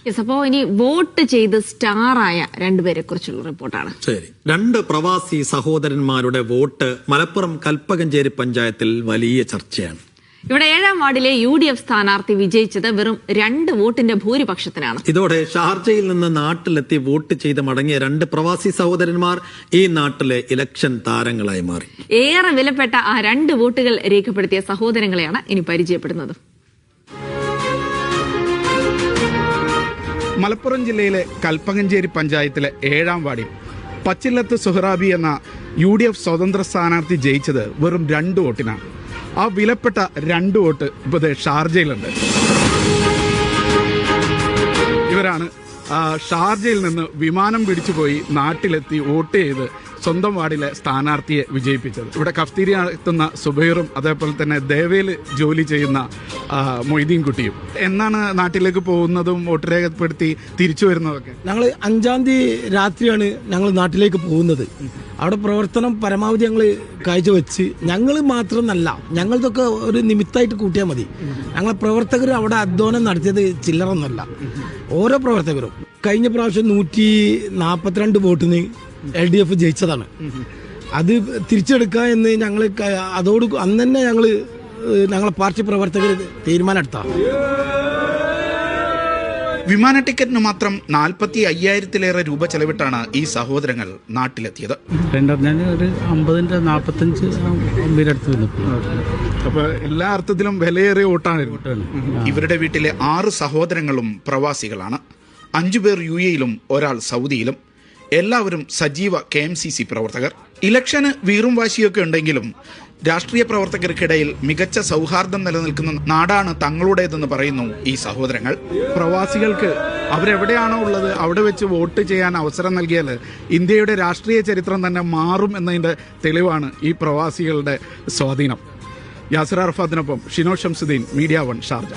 അപ്പോൾ ഇനി വോട്ട് ചെയ്ത് സ്റ്റാറായ രണ്ടുപേരെ കുറിച്ചുള്ള റിപ്പോർട്ടാണ്. ശരി, രണ്ട് പ്രവാസി സഹോദരന്മാരുടെ വോട്ട് മലപ്പുറം കൽപ്പകഞ്ചേരി പഞ്ചായത്തിൽ വലിയ ചർച്ചയാണ്. ഇവിടെ 7-ാം വാർഡിലെ UDF സ്ഥാനാർത്ഥി വിജയിച്ചത് വെറും 2 വോട്ടിന്റെ ഭൂരിപക്ഷത്തിനാണ്. ഇതോടെ ഷാർജയിൽ നിന്ന് നാട്ടിലെത്തി വോട്ട് ചെയ്ത് മടങ്ങിയ രണ്ട് പ്രവാസി സഹോദരന്മാർ ഈ നാട്ടിലെ ഇലക്ഷൻ താരങ്ങളായി മാറി. ഏറെ വിലപ്പെട്ട ആ 2 വോട്ടുകൾ രേഖപ്പെടുത്തിയ സഹോദരങ്ങളെയാണ് ഇനി പരിചയപ്പെടുന്നത്. മലപ്പുറം ജില്ലയിലെ കൽപ്പകഞ്ചേരി പഞ്ചായത്തിലെ 7-ാം വാർഡിൽ പച്ചില്ലത്ത് സുഹറാബി എന്ന UDF സ്വതന്ത്ര സ്ഥാനാർത്ഥി ജയിച്ചത് വെറും 2 വോട്ടിനാണ്. ആ വിലപ്പെട്ട 2 വോട്ട് ഇപ്പോൾ ഷാർജയിലുണ്ട്. ഇവരാണ് ഷാർജയിൽ നിന്ന് വിമാനം പിടിച്ചു പോയി നാട്ടിലെത്തി വോട്ട് ചെയ്ത് സ്വന്തം വാർഡിലെ സ്ഥാനാർത്ഥിയെ വിജയിപ്പിച്ചത്. ഇവിടെ കഫ്തീരിയ എത്തുന്ന സുബൈറും അതേപോലെ തന്നെ ദേവയിൽ ജോലി ചെയ്യുന്ന മൊയ്തീൻ കുട്ടിയും. എന്നാണ് നാട്ടിലേക്ക് പോകുന്നതും വോട്ട് രേഖപ്പെടുത്തി തിരിച്ചു വരുന്നതൊക്കെ? ഞങ്ങൾ 5-ാം തീയതി രാത്രിയാണ് ഞങ്ങൾ നാട്ടിലേക്ക് പോകുന്നത്. അവിടെ പ്രവർത്തനം പരമാവധി ഞങ്ങൾ കാഴ്ചവെച്ച് ഞങ്ങൾ മാത്രമെന്നല്ല, ഞങ്ങളതൊക്കെ ഒരു നിമിത്തമായിട്ട് കൂട്ടിയാൽ മതി. ഞങ്ങളെ പ്രവർത്തകർ അവിടെ അധ്വാനം നടത്തിയത് ചില്ലറൊന്നുമല്ല. ഓരോ പ്രവർത്തകരും കഴിഞ്ഞ പ്രാവശ്യം 142 വോട്ടിന് LDF ജയിച്ചതാണ്. അത് തിരിച്ചെടുക്കുക എന്ന് ഞങ്ങൾ അന്ന് തന്നെ ഞങ്ങളെ പാർട്ടി പ്രവർത്തകർ തീരുമാനമെടുത്ത. വിമാന ടിക്കറ്റിന് മാത്രം 45,000-ലേറെ രൂപ ചെലവിട്ടാണ് ഈ സഹോദരങ്ങൾ നാട്ടിലെത്തിയത്. ഒരു 50-45 അപ്പൊ എല്ലാ അർത്ഥത്തിലും വിലയേറിയ വോട്ടാണ്. ഇവരുടെ വീട്ടിലെ 6 സഹോദരങ്ങളും പ്രവാസികളാണ്. 5 പേർ UAE-യിലും ഒരാൾ സൗദിയിലും. എല്ലാവരും സജീവ KMCC പ്രവർത്തകർ. ഇലക്ഷന് വീറും വാശിയൊക്കെ ഉണ്ടെങ്കിലും രാഷ്ട്രീയ പ്രവർത്തകർക്കിടയിൽ മികച്ച സൗഹാർദ്ദം നിലനിൽക്കുന്ന നാടാണ് തങ്ങളുടേതെന്ന് പറയുന്നു ഈ സഹോദരങ്ങൾ. പ്രവാസികൾക്ക് അവരെവിടെയാണോ ഉള്ളത് അവിടെ വെച്ച് വോട്ട് ചെയ്യാൻ അവസരം നൽകിയാൽ ഇന്ത്യയുടെ രാഷ്ട്രീയ ചരിത്രം തന്നെ മാറും എന്നതിൻ്റെ തെളിവാണ് ഈ പ്രവാസികളുടെ സ്വാധീനം. യാസിർ അറഫാത്തിനൊപ്പം ഷിനോ ഷംസുദ്ദീൻ, മീഡിയ 1 ഷാർജ.